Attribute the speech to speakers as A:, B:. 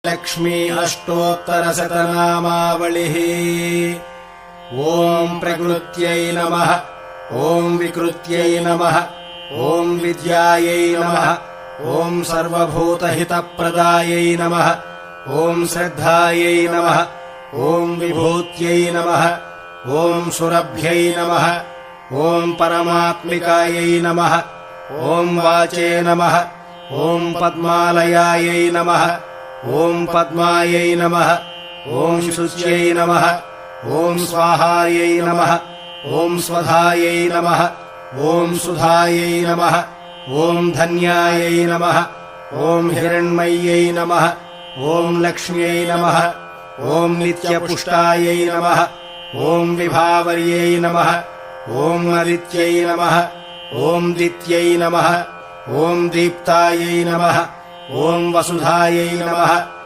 A: लक्ष्मी अष्टोत्तरशतनामावलिः। ॐ प्रकृत्यै नमः। ॐ विकृत्यै नमः। ॐ विद्यायै नमः। ॐ सर्वभूतहितप्रदायै नमः। ॐ श्रद्धायै नमः। ॐ विभूत्यै नमः। ॐ सुरभ्यै नमः। ॐ परमात्मिकायै नमः। ॐ वाचे नमः। ॐ पद्मालयायै नमः। ॐ पद्मायै नमः। ॐ शुच्यै नमः। ॐ स्वाहायै नमः। ॐ स्वधायै नमः। ॐ सुधायै नमः। ॐ धन्यायै नमः। ॐ हिरण्मय्यै नमः। ॐ लक्ष्म्यै नमः। ॐ नित्यपुष्टायै नमः। ॐ विभावर्यै नमः। ॐ अदित्यै नमः। ॐ दित्यै नमः। ॐ दीप्तायै नमः। ॐ वसुधायै नमः।